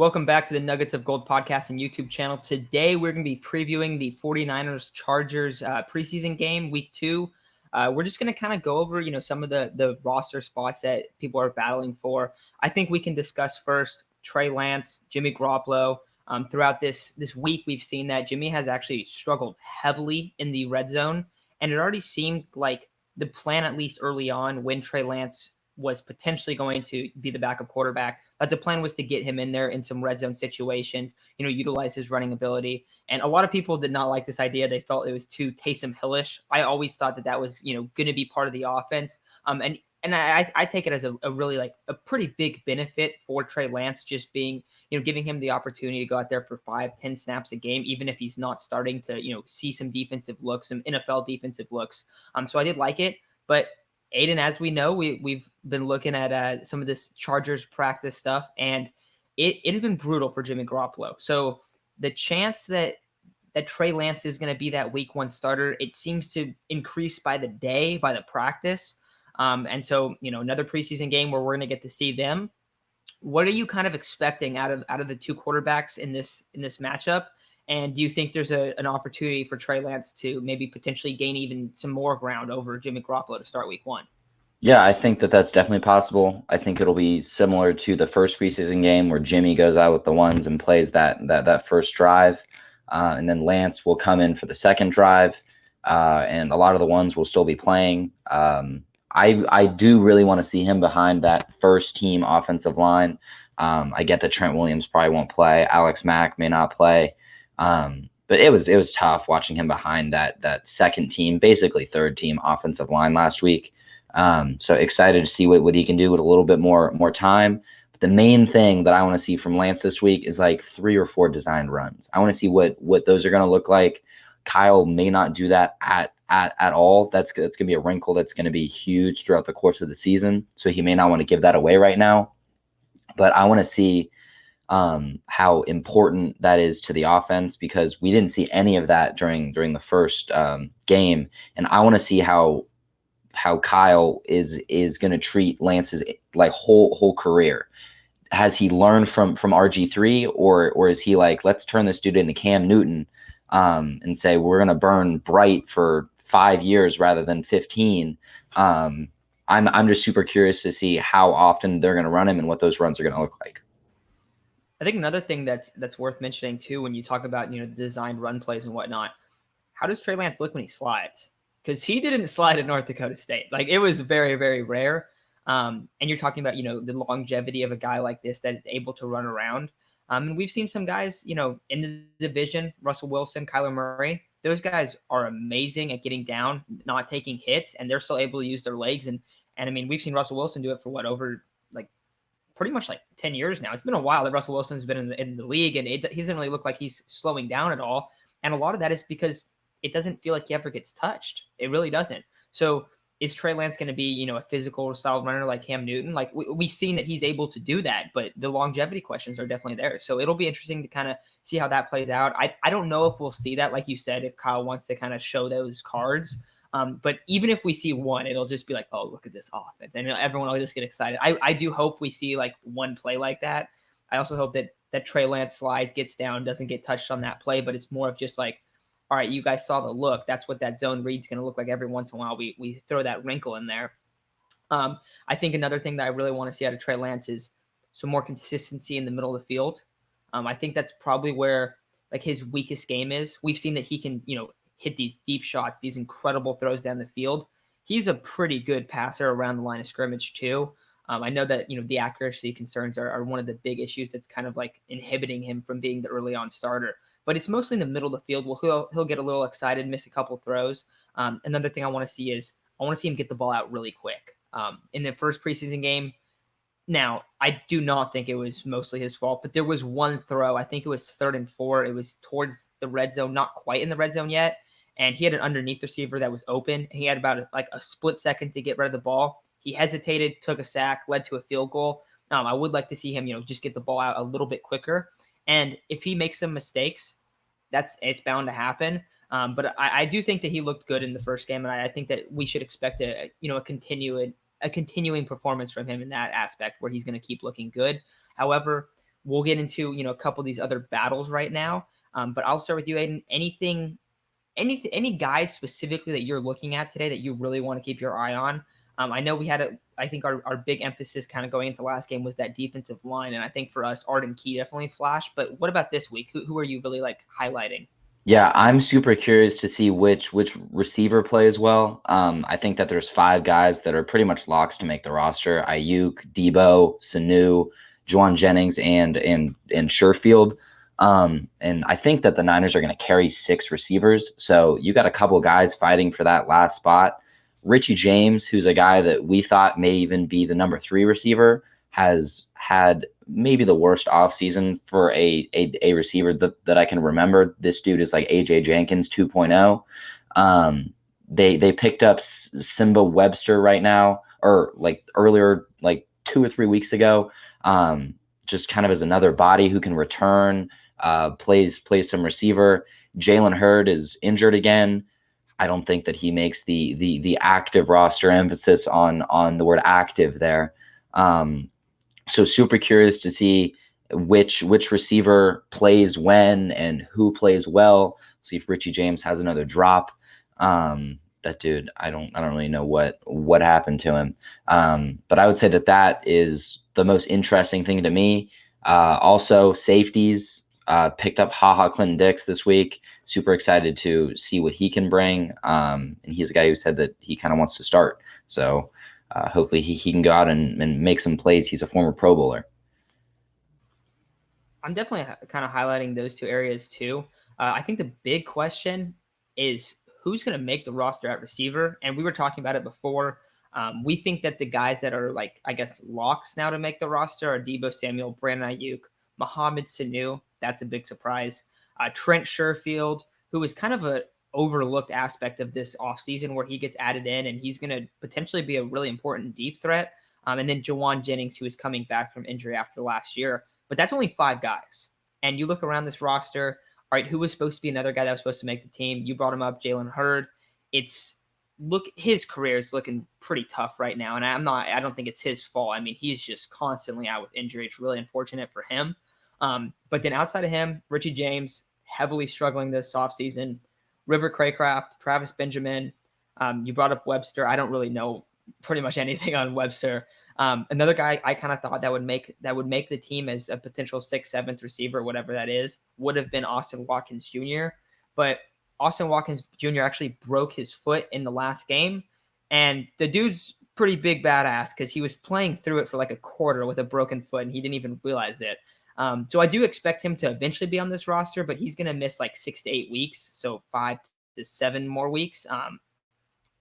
Welcome back to the Nuggets of Gold podcast and YouTube channel. Today, we're going to be previewing the 49ers-Chargers preseason game, week 2. We're just going to kind of go over, some of the roster spots that people are battling for. I think we can discuss first Trey Lance, Jimmy Garoppolo. Throughout this week, we've seen that Jimmy has actually struggled heavily in the red zone, and it already seemed like the plan, at least early on, when Trey Lance was potentially going to be the backup quarterback, that the plan was to get him in there in some red zone situations, utilize his running ability. And a lot of people did not like this idea. They felt it was too Taysom Hillish. I always thought that was, going to be part of the offense. And I take it as a really like a pretty big benefit for Trey Lance, just being, giving him the opportunity to go out there for 5-10 snaps a game, even if he's not starting to, see some defensive looks, some NFL defensive looks. So I did like it, but Aiden, as we know, we've been looking at some of this Chargers practice stuff, and it has been brutal for Jimmy Garoppolo. So the chance that Trey Lance is going to be that week 1 starter, it seems to increase by the day, by the practice. And so, another preseason game where we're going to get to see them. What are you kind of expecting out of the two quarterbacks in this matchup? And do you think there's an opportunity for Trey Lance to maybe potentially gain even some more ground over Jimmy Garoppolo to start week 1? Yeah, I think that's definitely possible. I think it'll be similar to the first preseason game where Jimmy goes out with the ones and plays that first drive, and then Lance will come in for the second drive, and a lot of the ones will still be playing. I do really want to see him behind that first team offensive line. I get that Trent Williams probably won't play. Alex Mack may not play. But it was tough watching him behind that second team, basically third team offensive line last week. So excited to see what he can do with a little bit more time. But the main thing that I want to see from Lance this week is like 3 or 4 designed runs. I want to see what those are going to look like. Kyle may not do that at all. That's going to be a wrinkle that's going to be huge throughout the course of the season. So he may not want to give that away right now. But I want to see how important that is to the offense, because we didn't see any of that during the first game, and I want to see how Kyle is going to treat Lance's like whole career. Has he learned from RG3, or is he like, let's turn this dude into Cam Newton, and say we're going to burn bright for 5 years rather than 15? I'm just super curious to see how often they're going to run him and what those runs are going to look like. I think another thing that's worth mentioning too, when you talk about designed run plays and whatnot, how does Trey Lance look when he slides? Because he didn't slide at North Dakota State. Like, it was very, very rare. And you're talking about the longevity of a guy like this that is able to run around. And we've seen some guys in the division, Russell Wilson, Kyler Murray. Those guys are amazing at getting down, not taking hits, and they're still able to use their legs. And I mean, we've seen Russell Wilson do it for over pretty much like 10 years now. It's been a while that Russell Wilson's been in the league, and he doesn't really look like he's slowing down at all. And a lot of that is because it doesn't feel like he ever gets touched. It really doesn't. So is Trey Lance going to be, a physical style runner like Cam Newton? Like, we've seen that he's able to do that, but the longevity questions are definitely there. So it'll be interesting to kind of see how that plays out. I don't know if we'll see that, like you said, if Kyle wants to kind of show those cards. But even if we see one, it'll just be like, oh, look at this offense. And everyone will just get excited. I do hope we see like one play like that. I also hope that Trey Lance slides, gets down, doesn't get touched on that play, but it's more of just like, all right, you guys saw the look. That's what that zone read's going to look like every once in a while. We throw that wrinkle in there. I think another thing that I really want to see out of Trey Lance is some more consistency in the middle of the field. I think that's probably where like his weakest game is. We've seen that he can, hit these deep shots, these incredible throws down the field. He's a pretty good passer around the line of scrimmage too. I know that, the accuracy concerns are one of the big issues that's kind of like inhibiting him from being the early on starter. But it's mostly in the middle of the field. Well, he'll get a little excited, miss a couple throws. Another thing I want to see is I want to see him get the ball out really quick. In the first preseason game, now, I do not think it was mostly his fault, but there was one throw. I think it was 3rd and 4. It was towards the red zone, not quite in the red zone yet. And he had an underneath receiver that was open. He had about a split second to get rid of the ball. He hesitated, took a sack, led to a field goal. I would like to see him, just get the ball out a little bit quicker. And if he makes some mistakes, it's bound to happen. But I do think that he looked good in the first game, and I think that we should expect a continuing performance from him in that aspect where he's going to keep looking good. However, We'll get into, a couple of these other battles right now. But I'll start with you, Aiden. Any guys specifically that you're looking at today that you really want to keep your eye on? I know I think our big emphasis kind of going into the last game was that defensive line. And I think for us, Arden Key definitely flashed. But what about this week? Who are you really like highlighting? Yeah, I'm super curious to see which receiver plays well. I think that there's five guys that are pretty much locks to make the roster: Ayuk, Debo, Sanu, Jawan Jennings, and Sherfield. And I think that the Niners are going to carry six receivers. So you got a couple of guys fighting for that last spot. Richie James, who's a guy that we thought may even be the number 3 receiver, has had maybe the worst offseason for a receiver that I can remember. This dude is like AJ Jenkins 2.0. They picked up Simba Webster right now, or like earlier, like 2 or 3 weeks ago, just kind of as another body who can return, plays some receiver. Jalen Hurd is injured again. I don't think that he makes the active roster, emphasis on the word active there. So super curious to see which receiver plays when and who plays well. See if Richie James has another drop. That dude, I don't really know what happened to him. But I would say that is the most interesting thing to me. Also, safeties, picked up Clinton Dix this week. Super excited to see what he can bring. And he's a guy who said that he kind of wants to start. So hopefully he can go out and make some plays. He's a former Pro Bowler. I'm definitely kind of highlighting those two areas too. I think the big question is who's going to make the roster at receiver. And we were talking about it before. We think that the guys that are like, I guess, locks now to make the roster are Debo Samuel, Brandon Ayuk, Mohamed Sanu. That's a big surprise. Trent Sherfield, who is kind of a overlooked aspect of this offseason where he gets added in and he's going to potentially be a really important deep threat. And then Jawan Jennings, who is coming back from injury after last year. But that's only 5 guys. And you look around this roster, all right, who was supposed to be another guy that was supposed to make the team? You brought him up, Jalen Hurd. His career is looking pretty tough right now. And I don't think it's his fault. I mean, he's just constantly out with injury. It's really unfortunate for him. But then outside of him, Richie James, heavily struggling this offseason. River Craycraft, Travis Benjamin. You brought up Webster. I don't really know pretty much anything on Webster. Another guy I kind of thought that would make the team as a potential 6th, 7th receiver, whatever that is, would have been Austin Watkins Jr. But Austin Watkins Jr. actually broke his foot in the last game. And the dude's pretty big badass because he was playing through it for like a quarter with a broken foot and he didn't even realize it. So I do expect him to eventually be on this roster, but he's going to miss like 6 to 8 weeks. So 5 to 7 more weeks.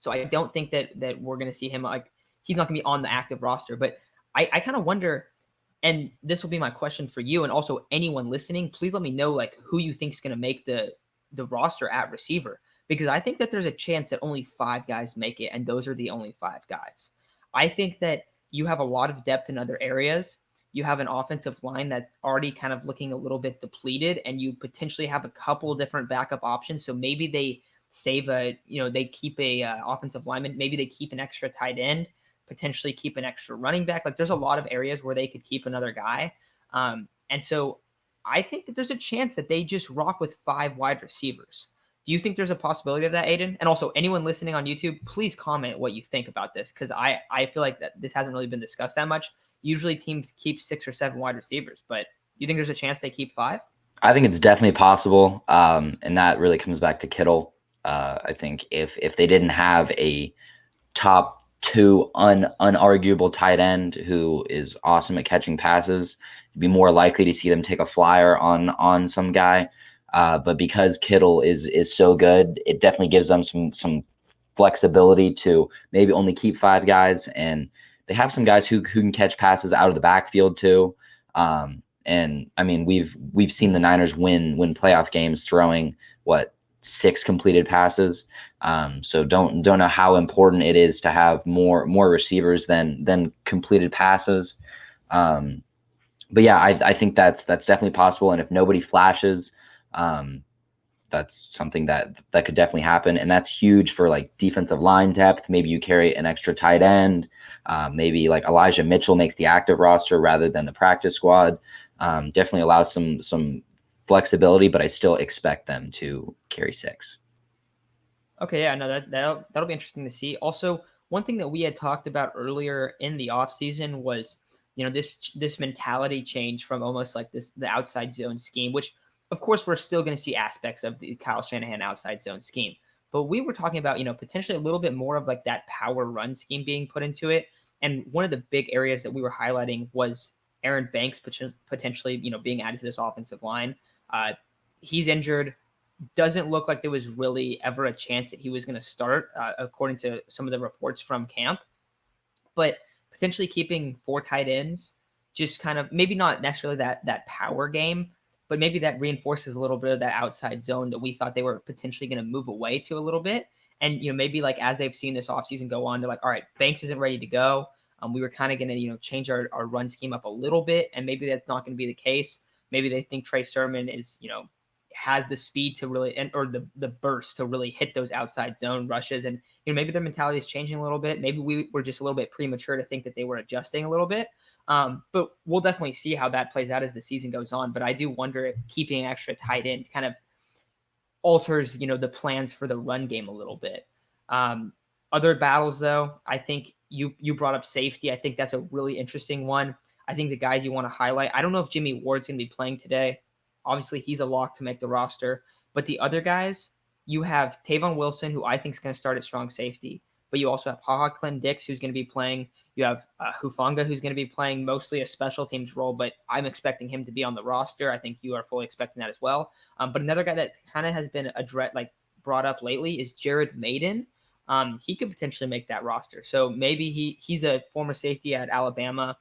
So I don't think that we're going to see him like, he's not going to be on the active roster, but I kind of wonder, and this will be my question for you and also anyone listening, please let me know like who you think is going to make the roster at receiver, because I think that there's a chance that only 5 guys make it. And those are the only 5 guys. I think that you have a lot of depth in other areas. You have an offensive line that's already kind of looking a little bit depleted, and you potentially have a couple different backup options. So maybe they save they keep a offensive lineman. Maybe they keep an extra tight end, potentially keep an extra running back. Like there's a lot of areas where they could keep another guy. And so I think that there's a chance that they just rock with 5 wide receivers. Do you think there's a possibility of that, Aiden? And also anyone listening on YouTube, please comment what you think about this, because I feel like that this hasn't really been discussed that much. Usually teams keep 6 or 7 wide receivers, but you think there's a chance they keep 5? I think it's definitely possible. And that really comes back to Kittle. I think if they didn't have a top 2 unarguable tight end who is awesome at catching passes, you'd be more likely to see them take a flyer on some guy. But because Kittle is so good, it definitely gives them some flexibility to maybe only keep 5 guys, and they have some guys who can catch passes out of the backfield too. And I mean, we've seen the Niners win playoff games throwing 6 completed passes. So don't know how important it is to have more receivers than completed passes. But yeah, I think that's definitely possible. And if nobody flashes, that's something that could definitely happen. And that's huge for like defensive line depth. Maybe you carry an extra tight end. Maybe like Elijah Mitchell makes the active roster rather than the practice squad. Definitely allows some flexibility, but I still expect them to carry 6. Okay, yeah, no, that'll be interesting to see. Also, one thing that we had talked about earlier in the offseason was, this mentality change from almost like the outside zone scheme, which of course we're still going to see aspects of the Kyle Shanahan outside zone scheme. But we were talking about, potentially a little bit more of like that power run scheme being put into it. And one of the big areas that we were highlighting was Aaron Banks potentially, being added to this offensive line. Uh, he's injured. Doesn't look like there was really ever a chance that he was going to start, according to some of the reports from camp. But potentially keeping 4 tight ends, just kind of maybe not necessarily that power game, but maybe that reinforces a little bit of that outside zone that we thought they were potentially going to move away to a little bit. And maybe like as they've seen this offseason go on, they're like, all right, Banks isn't ready to go. We were kind of going to change our run scheme up a little bit, and maybe that's not going to be the case. Maybe they think Trey Sermon is has the speed to really or the burst to really hit those outside zone rushes, and maybe their mentality is changing a little bit. Maybe we were just a little bit premature to think that they were adjusting a little bit. But we'll definitely see how that plays out as the season goes on. But I do wonder if keeping an extra tight end kind of alters, the plans for the run game a little bit. Other battles, though, I think you brought up safety. I think that's a really interesting one. I think the guys you want to highlight, I don't know if Jimmy Ward's going to be playing today. Obviously, he's a lock to make the roster. But the other guys, you have Tavon Wilson, who I think is going to start at strong safety. But you also have HaHa Clem Dix, who's going to be playing. You have Hufanga, who's going to be playing mostly a special teams role, but I'm expecting him to be on the roster. I think you are fully expecting that as well. But another guy that kind of has been brought up lately is Jared Mayden. He could potentially make that roster. So maybe he's a former safety at Alabama.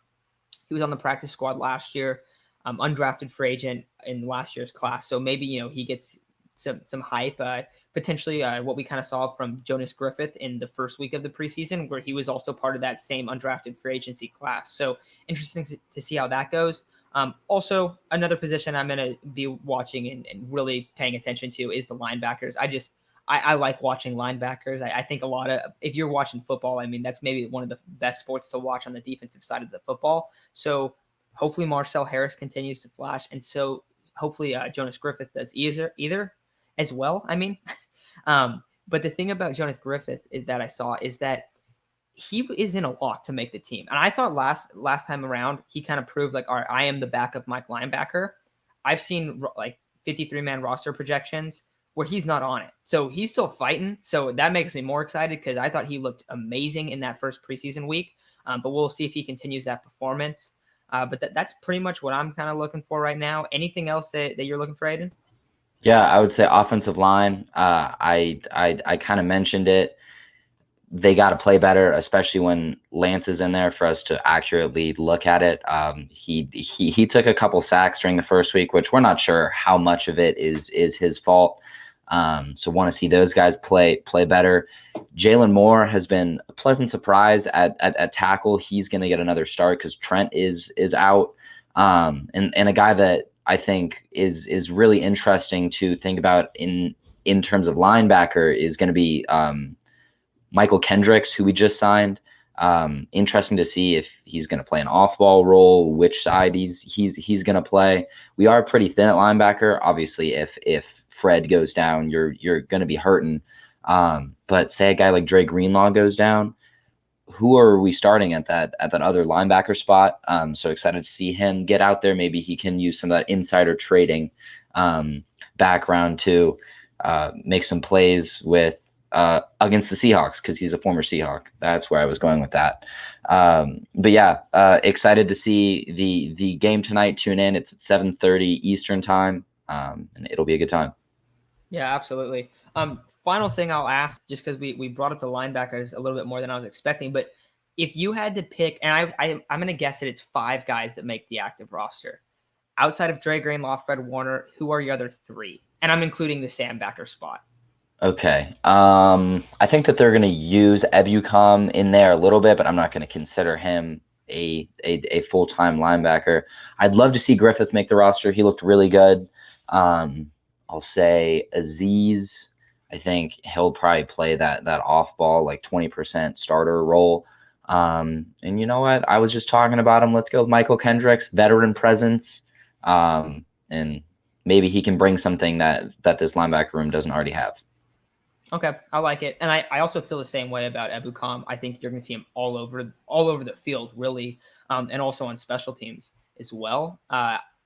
He was on the practice squad last year, undrafted free agent in last year's class. So maybe he gets some hype. Potentially what we kind of saw from Jonas Griffith in the first week of the preseason, where he was also part of that same undrafted free agency class. So interesting to see how that goes. Also, another position I'm going to be watching and really paying attention to is the linebackers. I like watching linebackers. I think a lot of, if you're watching football, I mean, that's maybe one of the best sports to watch on the defensive side of the football. So hopefully Marcel Harris continues to flash. And so hopefully Jonas Griffith does either as well. I mean, but the thing about Jonas Griffith that I saw is that he is in a lock to make the team. And I thought last time around, he kind of proved like, all right, I am the backup Mike linebacker. I've seen like 53-man roster projections where he's not on it. So he's still fighting. So that makes me more excited because I thought he looked amazing in that first preseason week. But we'll see if he continues that performance. But that's pretty much what I'm kind of looking for right now. Anything else that you're looking for, Aiden? Yeah, I would say offensive line. I kind of mentioned it. They got to play better, especially when Lance is in there for us to accurately look at it. He took a couple sacks during the first week, which we're not sure how much of it is his fault. So want to see those guys play better. Jalen Moore has been a pleasant surprise at tackle. He's going to get another start because Trent is out. And a guy that I think is really interesting to think about in terms of linebacker is going to be Michael Kendricks, who we just signed. Interesting to see if he's going to play an off-ball role, which side he's going to play. We are pretty thin at linebacker. Obviously, if Fred goes down, you're going to be hurting. But say a guy like Dre Greenlaw goes down, who are we starting at that other linebacker spot? So excited to see him get out there. Maybe he can use some of that insider trading background to make some plays with against the Seahawks because he's a former Seahawk. That's where I was going with that. But yeah, excited to see the game tonight. Tune in. It's at 7:30 Eastern time, and it'll be a good time. Yeah, absolutely. Final thing I'll ask, just because we brought up the linebackers a little bit more than I was expecting, but if you had to pick, and I'm going to guess that it's 5 guys that make the active roster. Outside of Dre Greenlaw, Fred Warner, who are your other 3? And I'm including the Sam backer spot. Okay. I think that they're going to use Ebucom in there a little bit, but I'm not going to consider him a full-time linebacker. I'd love to see Griffith make the roster. He looked really good. I'll say Aziz. I think he'll probably play that off-ball, like 20% starter role. And you know what? I was just talking about him. Let's go with Michael Kendricks, veteran presence. And maybe he can bring something that this linebacker room doesn't already have. Okay, I like it, and I also feel the same way about Ebukam. I think you're going to see him all over the field, really, and also on special teams as well.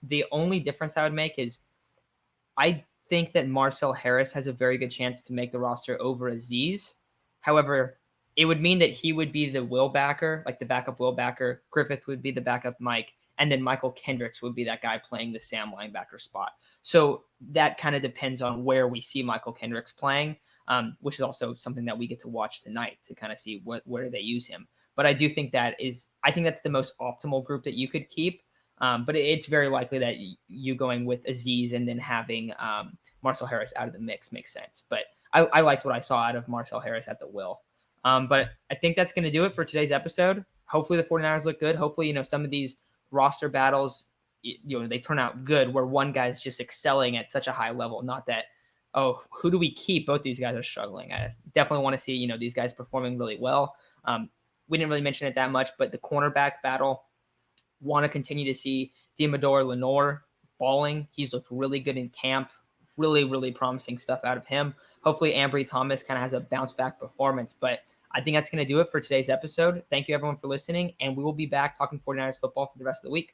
The only difference I would make is I think that Marcel Harris has a very good chance to make the roster over Aziz. However, it would mean that he would be the will backer, like the backup will backer. Griffith would be the backup Mike, and then Michael Kendricks would be that guy playing the Sam linebacker spot. So that kind of depends on where we see Michael Kendricks playing, which is also something that we get to watch tonight to kind of see where they use him. But I do think I think that's the most optimal group that you could keep. But it's very likely that you going with Aziz and then having Marcel Harris out of the mix makes sense. But I liked what I saw out of Marcel Harris at the will. But I think that's going to do it for today's episode. Hopefully the 49ers look good. Hopefully, some of these roster battles, they turn out good where one guy's just excelling at such a high level. Not that, oh, who do we keep? Both these guys are struggling. I definitely want to see, these guys performing really well. We didn't really mention it that much, but the cornerback battle, want to continue to see Diamador Lenore balling. He's looked really good in camp. Really, really promising stuff out of him. Hopefully Ambry Thomas kind of has a bounce back performance. But I think that's going to do it for today's episode. Thank you, everyone, for listening. And we will be back talking 49ers football for the rest of the week.